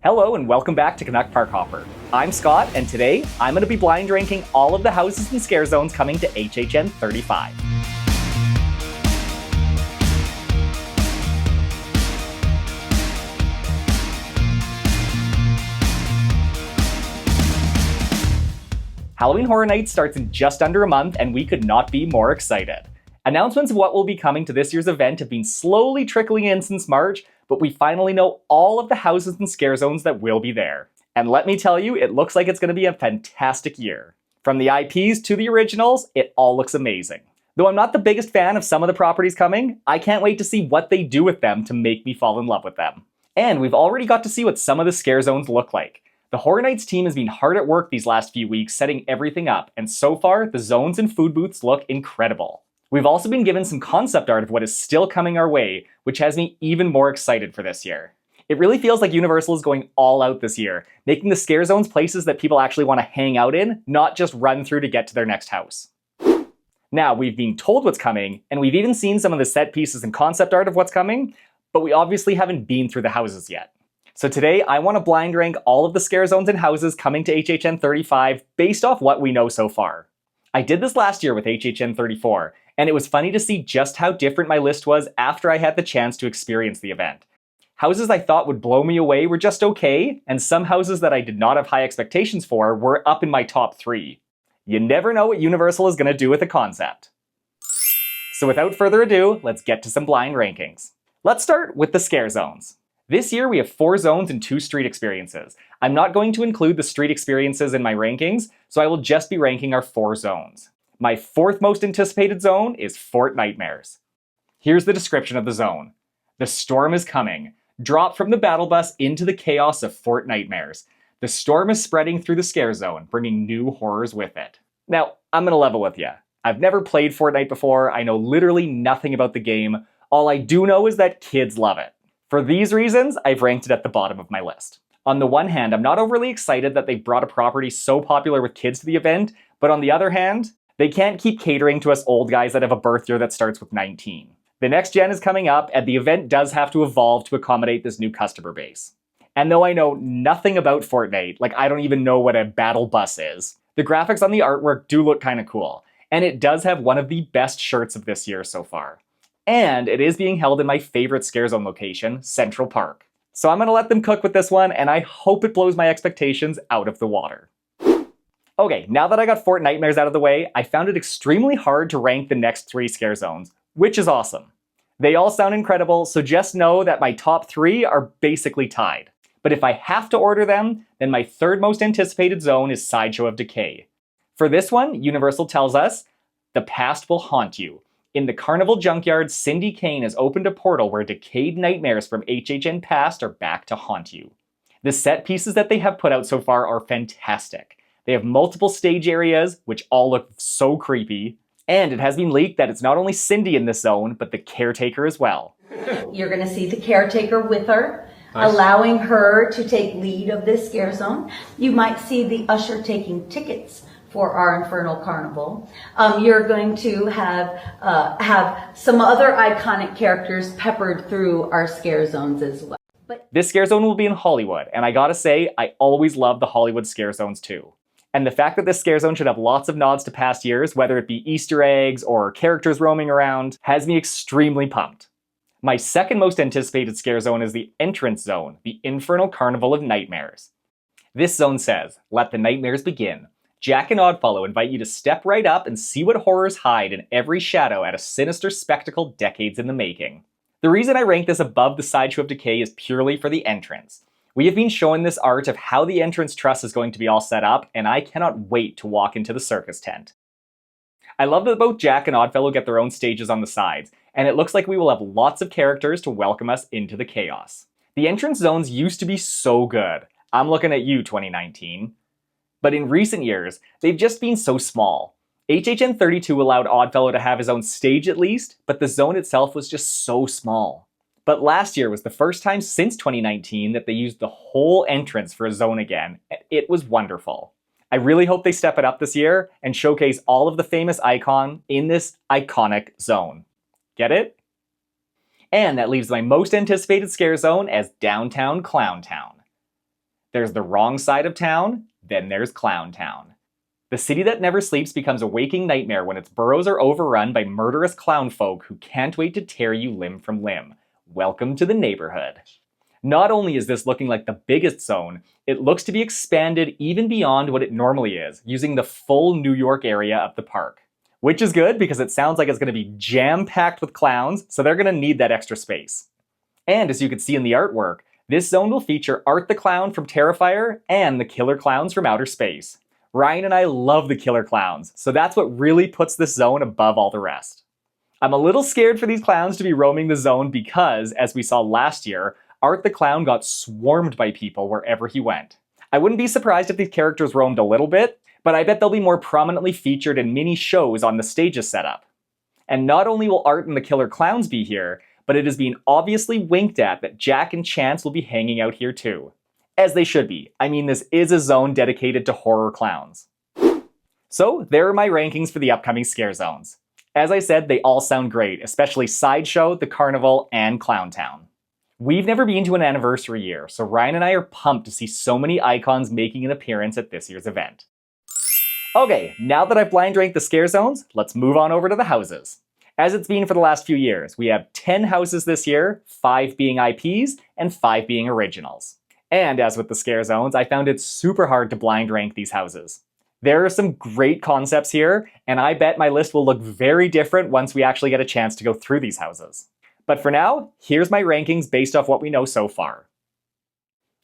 Hello and welcome back to Canuck Park Hopper. I'm Scott, and today I'm going to be blind ranking all of the houses and scare zones coming to HHN 35. Halloween Horror Nights starts in just under a month, and we could not be more excited. Announcements of what will be coming to this year's event have been slowly trickling in since March, but we finally know all of the houses and scare zones that will be there. And let me tell you, it looks like it's going to be a fantastic year. From the IPs to the originals, it all looks amazing. Though I'm not the biggest fan of some of the properties coming, I can't wait to see what they do with them to make me fall in love with them. And we've already got to see what some of the scare zones look like. The Horror Nights team has been hard at work these last few weeks setting everything up, and so far, the zones and food booths look incredible. We've also been given some concept art of what is still coming our way, which has me even more excited for this year. It really feels like Universal is going all out this year, making the scare zones places that people actually want to hang out in, not just run through to get to their next house. Now, we've been told what's coming, and we've even seen some of the set pieces and concept art of what's coming, but we obviously haven't been through the houses yet. So today, I want to blind rank all of the scare zones and houses coming to HHN 35 based off what we know so far. I did this last year with HHN 34, and it was funny to see just how different my list was after I had the chance to experience the event. Houses I thought would blow me away were just okay, and some houses that I did not have high expectations for were up in my top 3. You never know what Universal is going to do with a concept. So without further ado, let's get to some blind rankings. Let's start with the scare zones. This year we have 4 zones and 2 street experiences. I'm not going to include the street experiences in my rankings, so I will just be ranking our 4 zones. My 4th most anticipated zone is Fort Nightmares. Here's the description of the zone. The storm is coming. Drop from the battle bus into the chaos of Fort Nightmares. The storm is spreading through the scare zone, bringing new horrors with it. Now, I'm gonna level with you. I've never played Fortnite before. I know literally nothing about the game. All I do know is that kids love it. For these reasons, I've ranked it at the bottom of my list. On the one hand, I'm not overly excited that they brought a property so popular with kids to the event, but on the other hand, they can't keep catering to us old guys that have a birth year that starts with 19. The next gen is coming up, and the event does have to evolve to accommodate this new customer base. And though I know nothing about Fortnite, like I don't even know what a battle bus is, the graphics on the artwork do look kind of cool, and it does have one of the best shirts of this year so far. And it is being held in my favorite scare zone location, Central Park. So I'm going to let them cook with this one, and I hope it blows my expectations out of the water. Okay, now that I got Fort Nightmares out of the way, I found it extremely hard to rank the next 3 scare zones, which is awesome. They all sound incredible, so just know that my top 3 are basically tied. But if I have to order them, then my 3rd most anticipated zone is Sideshow of Decay. For this one, Universal tells us, the past will haunt you. In the Carnival Junkyard, Cindy Kane has opened a portal where decayed nightmares from HHN past are back to haunt you. The set pieces that they have put out so far are fantastic. They have multiple stage areas, which all look so creepy, and it has been leaked that it's not only Cindy in this zone, but the caretaker as well. You're going to see the caretaker with her, Nice. allowing her to take lead of this scare zone. You might see the usher taking tickets for our Infernal Carnival. You're going to have some other iconic characters peppered through our scare zones as well. This scare zone will be in Hollywood, and I gotta say, I always love the Hollywood scare zones too. And the fact that this scare zone should have lots of nods to past years, whether it be Easter eggs or characters roaming around, has me extremely pumped. My 2nd most anticipated scare zone is the entrance zone, the Infernal Carnival of Nightmares. This zone says, let the nightmares begin. Jack and Oddfellow invite you to step right up and see what horrors hide in every shadow at a sinister spectacle decades in the making. The reason I rank this above the Sideshow of Decay is purely for the entrance. We have been shown this art of how the entrance truss is going to be all set up, and I cannot wait to walk into the circus tent. I love that both Jack and Oddfellow get their own stages on the sides, and it looks like we will have lots of characters to welcome us into the chaos. The entrance zones used to be so good. I'm looking at you, 2019. But in recent years, they've just been so small. HHN 32 allowed Oddfellow to have his own stage at least, but the zone itself was just so small. But last year was the first time since 2019 that they used the whole entrance for a zone again, and it was wonderful. I really hope they step it up this year and showcase all of the famous icon in this iconic zone. Get it? And that leaves my most anticipated scare zone as Downtown Clown Town. There's the wrong side of town, then there's Clown Town. The city that never sleeps becomes a waking nightmare when its boroughs are overrun by murderous clown folk who can't wait to tear you limb from limb. Welcome to the neighborhood. Not only is this looking like the biggest zone, it looks to be expanded even beyond what it normally is, using the full New York area of the park. Which is good because it sounds like it's going to be jam-packed with clowns, so they're going to need that extra space. And as you can see in the artwork, this zone will feature Art the Clown from Terrifier and the Killer Clowns from Outer Space. Ryan and I love the Killer Clowns, so that's what really puts this zone above all the rest. I'm a little scared for these clowns to be roaming the zone because, as we saw last year, Art the Clown got swarmed by people wherever he went. I wouldn't be surprised if these characters roamed a little bit, but I bet they'll be more prominently featured in mini shows on the stages set up. And not only will Art and the Killer Clowns be here, but it is being obviously winked at that Jack and Chance will be hanging out here too. As they should be. I mean, this is a zone dedicated to horror clowns. So there are my rankings for the upcoming scare zones. As I said, they all sound great, especially Sideshow, the Carnival, and Clown Town. We've never been to an anniversary year, so Ryan and I are pumped to see so many icons making an appearance at this year's event. Okay, now that I've blind ranked the scare zones, let's move on over to the houses. As it's been for the last few years, we have 10 houses this year, 5 being IPs, and 5 being originals. And as with the scare zones, I found it super hard to blind rank these houses. There are some great concepts here, and I bet my list will look very different once we actually get a chance to go through these houses. But for now, here's my rankings based off what we know so far.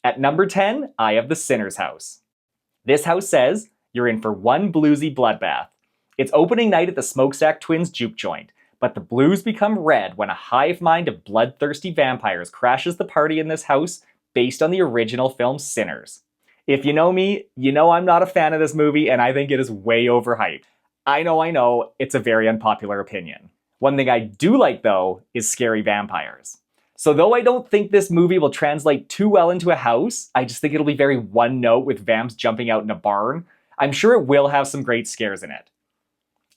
At number 10, I have the Sinner's House. This house says, you're in for one bluesy bloodbath. It's opening night at the Smokestack Twins juke joint, but the blues become red when a hive mind of bloodthirsty vampires crashes the party in this house based on the original film Sinners. If you know me, you know I'm not a fan of this movie and I think it is way overhyped. I know, it's a very unpopular opinion. One thing I do like though is scary vampires. So though I don't think this movie will translate too well into a house, I just think it'll be very one note with vamps jumping out in a barn, I'm sure it will have some great scares in it.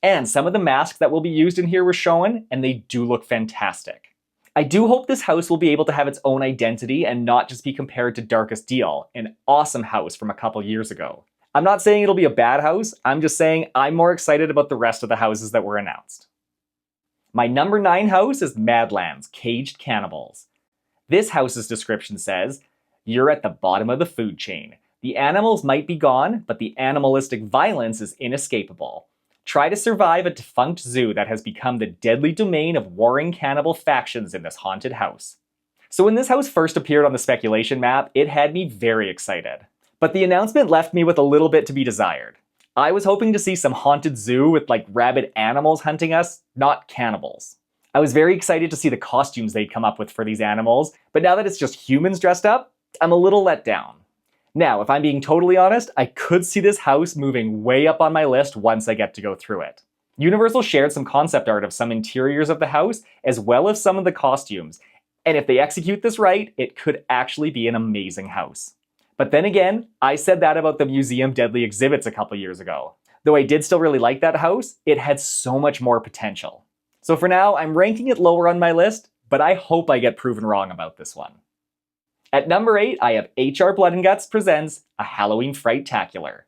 And some of the masks that will be used in here were shown, and they do look fantastic. I do hope this house will be able to have its own identity and not just be compared to Darkest Deal, an awesome house from a couple years ago. I'm not saying it'll be a bad house, I'm just saying I'm more excited about the rest of the houses that were announced. My number 9 house is Madlands, Caged Cannibals. This house's description says, you're at the bottom of the food chain. The animals might be gone, but the animalistic violence is inescapable. Try to survive a defunct zoo that has become the deadly domain of warring cannibal factions in this haunted house. So when this house first appeared on the speculation map, it had me very excited. But the announcement left me with a little bit to be desired. I was hoping to see some haunted zoo with like rabid animals hunting us, not cannibals. I was very excited to see the costumes they'd come up with for these animals, but now that it's just humans dressed up, I'm a little let down. Now, if I'm being totally honest, I could see this house moving way up on my list once I get to go through it. Universal shared some concept art of some interiors of the house, as well as some of the costumes, and if they execute this right, it could actually be an amazing house. But then again, I said that about the Museum Deadly Exhibits a couple years ago. Though I did still really like that house, it had so much more potential. So for now, I'm ranking it lower on my list, but I hope I get proven wrong about this one. At number 8, I have HR Blood and Guts presents A Halloween Fright-tacular.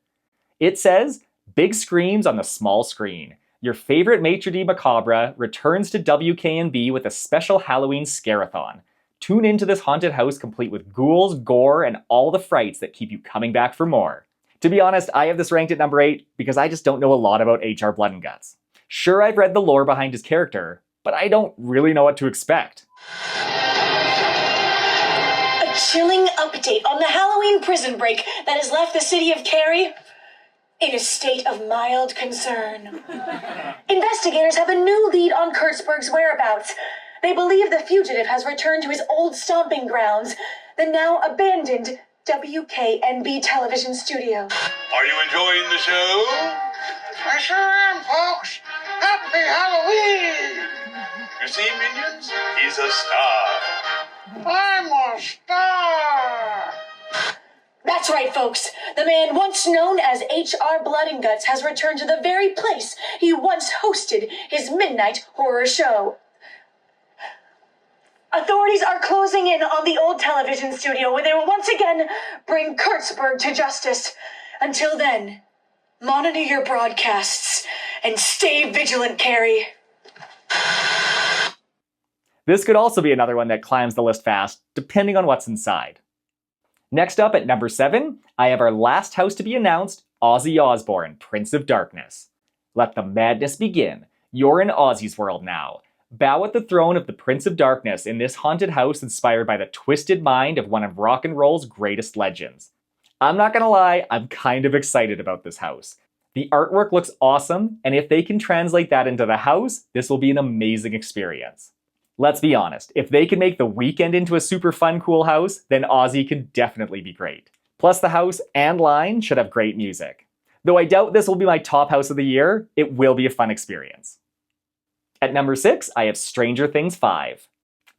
It says, big screams on the small screen. Your favorite maitre d' macabre returns to WKNB with a special Halloween scare-a-thon. Tune into this haunted house complete with ghouls, gore, and all the frights that keep you coming back for more. To be honest, I have this ranked at number 8 because I just don't know a lot about HR Blood and Guts. Sure, I've read the lore behind his character, but I don't really know what to expect. A chilling update on the Halloween prison break that has left the city of Cary in a state of mild concern. Investigators have a new lead on Kurtzberg's whereabouts. They believe the fugitive has returned to his old stomping grounds, the now abandoned WKNB television studio. Are you enjoying the show? I sure am, folks. Happy Halloween! You see, minions? He's a star. I'm a star! That's right, folks. The man once known as HR Blood and Guts has returned to the very place he once hosted his midnight horror show. Authorities are closing in on the old television studio where they will once again bring Kurtzberg to justice. Until then, monitor your broadcasts and stay vigilant, Carrie. This could also be another one that climbs the list fast, depending on what's inside. Next up at number 7, I have our last house to be announced, Ozzy Osbourne, Prince of Darkness. Let the madness begin. You're in Ozzy's world now. Bow at the throne of the Prince of Darkness in this haunted house inspired by the twisted mind of one of rock and roll's greatest legends. I'm not gonna lie, I'm kind of excited about this house. The artwork looks awesome, and if they can translate that into the house, this will be an amazing experience. Let's be honest, if they can make The Weeknd into a super fun, cool house, then Ozzy can definitely be great. Plus the house and line should have great music. Though I doubt this will be my top house of the year, it will be a fun experience. At number 6, I have Stranger Things 5.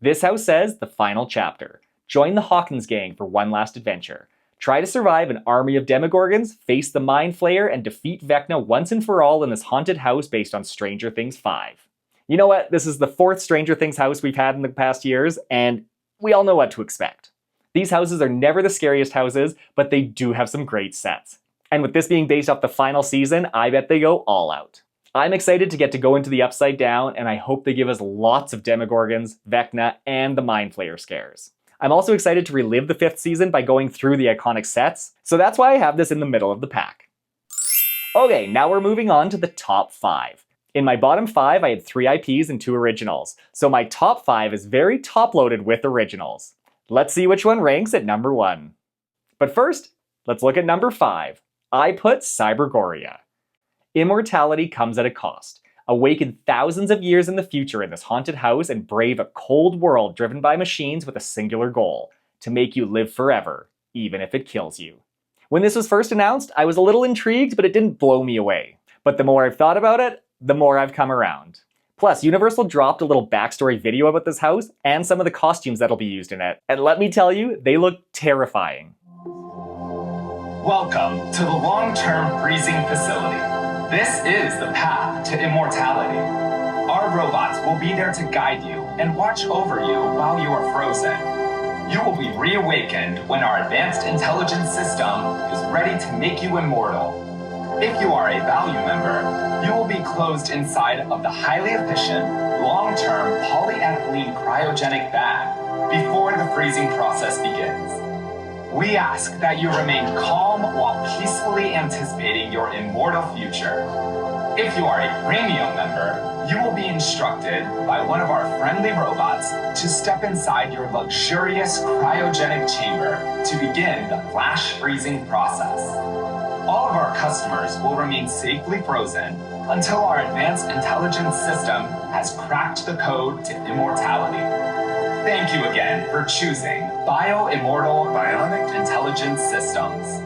This house says the final chapter. Join the Hawkins gang for one last adventure. Try to survive an army of Demogorgons, face the Mind Flayer, and defeat Vecna once and for all in this haunted house based on Stranger Things 5. You know what? This is the 4th Stranger Things house we've had in the past years, and we all know what to expect. These houses are never the scariest houses, but they do have some great sets. And with this being based off the final season, I bet they go all out. I'm excited to get to go into the Upside Down, and I hope they give us lots of Demogorgons, Vecna, and the Mind Flayer scares. I'm also excited to relive the 5th season by going through the iconic sets, so that's why I have this in the middle of the pack. Okay, now we're moving on to the top 5. In my bottom 5, I had 3 IPs and 2 originals, so my top 5 is very top-loaded with originals. Let's see which one ranks at number 1. But first, let's look at number 5. I put Cybergoria. Immortality comes at a cost. Awaken thousands of years in the future in this haunted house and brave a cold world driven by machines with a singular goal, to make you live forever, even if it kills you. When this was first announced, I was a little intrigued, but it didn't blow me away. But the more I've thought about it, the more I've come around. Plus, Universal dropped a little backstory video about this house and some of the costumes that'll be used in it. And let me tell you, they look terrifying. Welcome to the long-term freezing facility. This is the path to immortality. Our robots will be there to guide you and watch over you while you are frozen. You will be reawakened when our advanced intelligence system is ready to make you immortal. If you are a value member, you will be closed inside of the highly efficient, long-term polyethylene cryogenic bag before the freezing process begins. We ask that you remain calm while peacefully anticipating your immortal future. If you are a premium member, you will be instructed by one of our friendly robots to step inside your luxurious cryogenic chamber to begin the flash freezing process. All of our customers will remain safely frozen until our advanced intelligence system has cracked the code to immortality. Thank you again for choosing Bio-Immortal Bionic Intelligence Systems.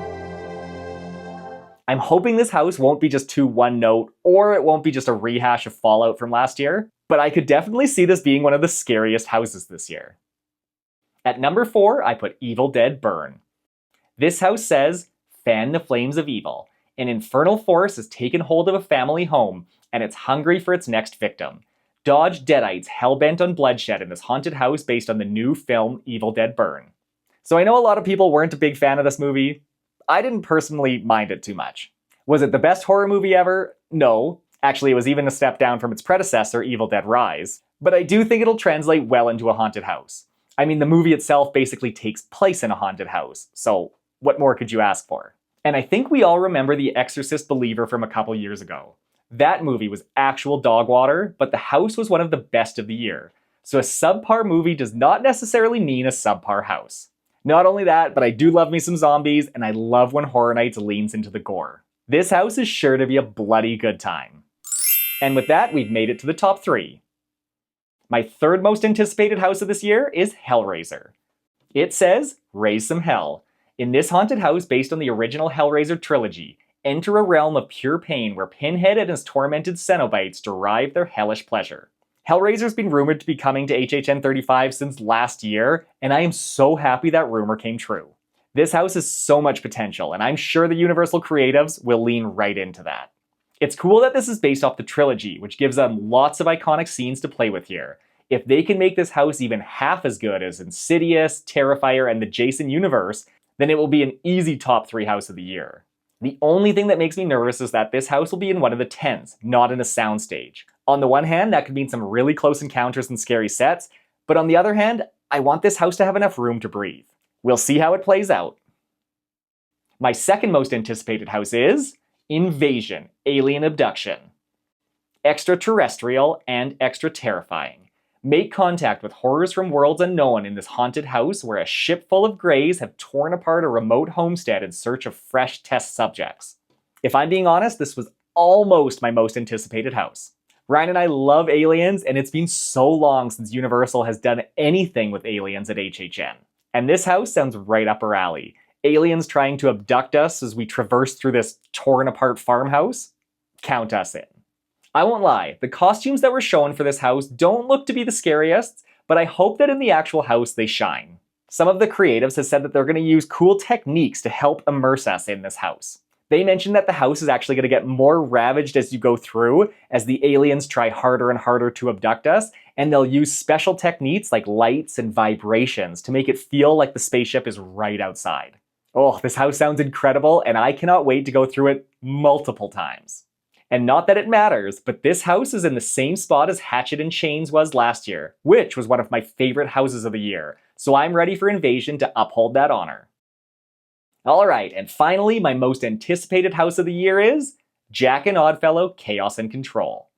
I'm hoping this house won't be just too one-note, or it won't be just a rehash of Fallout from last year, but I could definitely see this being one of the scariest houses this year. At number 4, I put Evil Dead Burn. This house says, fan the flames of evil. An infernal force has taken hold of a family home, and it's hungry for its next victim. Dodge Deadites hell-bent on bloodshed in this haunted house based on the new film Evil Dead Burn. So I know a lot of people weren't a big fan of this movie. I didn't personally mind it too much. Was it the best horror movie ever? No. Actually, it was even a step down from its predecessor, Evil Dead Rise. But I do think it'll translate well into a haunted house. I mean, the movie itself basically takes place in a haunted house, so what more could you ask for? And I think we all remember The Exorcist Believer from a couple years ago. That movie was actual dog water, but the house was one of the best of the year. So a subpar movie does not necessarily mean a subpar house. Not only that, but I do love me some zombies, and I love when Horror Nights leans into the gore. This house is sure to be a bloody good time. And with that, we've made it to the top 3. My third most anticipated house of this year is Hellraiser. It says, raise some hell. In this haunted house based on the original Hellraiser trilogy, enter a realm of pure pain where Pinhead and his tormented Cenobites derive their hellish pleasure. Hellraiser's been rumored to be coming to HHN 35 since last year, and I am so happy that rumor came true. This house has so much potential, and I'm sure the Universal creatives will lean right into that. It's cool that this is based off the trilogy, which gives them lots of iconic scenes to play with here. If they can make this house even half as good as Insidious, Terrifier, and the Jason universe, then it will be an easy top 3 house of the year. The only thing that makes me nervous is that this house will be in one of the tents, not in a soundstage. On the one hand, that could mean some really close encounters and scary sets, but on the other hand, I want this house to have enough room to breathe. We'll see how it plays out. My second most anticipated house is Invasion, Alien Abduction. Extraterrestrial and extra terrifying. Make contact with horrors from worlds unknown in this haunted house where a ship full of greys have torn apart a remote homestead in search of fresh test subjects. If I'm being honest, this was almost my most anticipated house. Ryan and I love aliens, and it's been so long since Universal has done anything with aliens at HHN. And this house sounds right up our alley. Aliens trying to abduct us as we traverse through this torn apart farmhouse? Count us in. I won't lie, the costumes that were shown for this house don't look to be the scariest, but I hope that in the actual house they shine. Some of the creatives have said that they're going to use cool techniques to help immerse us in this house. They mentioned that the house is actually going to get more ravaged as you go through, as the aliens try harder and harder to abduct us, and they'll use special techniques like lights and vibrations to make it feel like the spaceship is right outside. Oh, this house sounds incredible, and I cannot wait to go through it multiple times. And not that it matters, but this house is in the same spot as Hatchet and Chains was last year, which was one of my favorite houses of the year, so I'm ready for Invasion to uphold that honor. Alright, and finally, my most anticipated house of the year is Jack and Oddfellow Chaos and Control.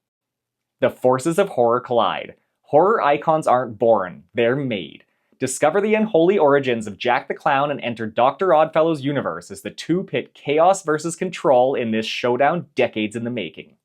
The forces of horror collide. Horror icons aren't born, they're made. Discover the unholy origins of Jack the Clown and enter Dr. Oddfellow's universe as the two pit chaos versus control in this showdown decades in the making.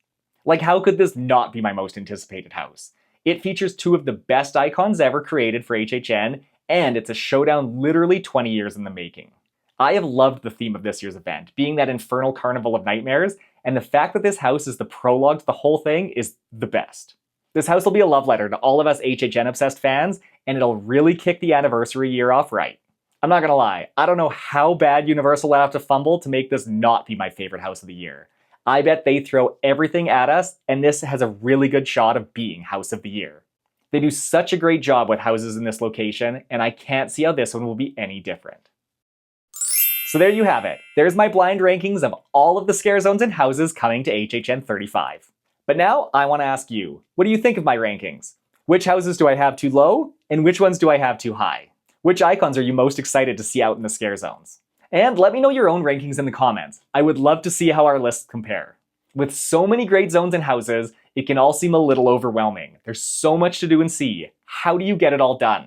Like, how could this not be my most anticipated house? It features two of the best icons ever created for HHN, and it's a showdown literally 20 years in the making. I have loved the theme of this year's event, being that infernal carnival of nightmares, and the fact that this house is the prologue to the whole thing is the best. This house will be a love letter to all of us HHN-obsessed fans, and it'll really kick the anniversary year off right. I'm not gonna lie, I don't know how bad Universal will have to fumble to make this not be my favorite house of the year. I bet they throw everything at us, and this has a really good shot of being house of the year. They do such a great job with houses in this location, and I can't see how this one will be any different. So there you have it. There's my blind rankings of all of the scare zones and houses coming to HHN 35. But now, I want to ask you, what do you think of my rankings? Which houses do I have too low, and which ones do I have too high? Which icons are you most excited to see out in the scare zones? And let me know your own rankings in the comments. I would love to see how our lists compare. With so many great zones and houses, it can all seem a little overwhelming. There's so much to do and see. How do you get it all done?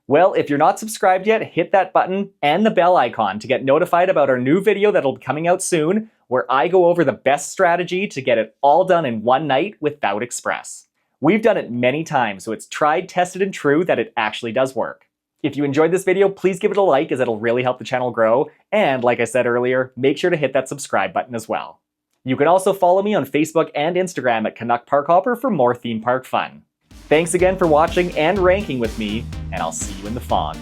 Well, if you're not subscribed yet, hit that button and the bell icon to get notified about our new video that'll be coming out soon, where I go over the best strategy to get it all done in one night without Express. We've done it many times, so it's tried, tested, and true that it actually does work. If you enjoyed this video, please give it a like as it'll really help the channel grow, and like I said earlier, make sure to hit that subscribe button as well. You can also follow me on Facebook and Instagram at Canuck Park Hopper for more theme park fun. Thanks again for watching and ranking with me, and I'll see you in the fog.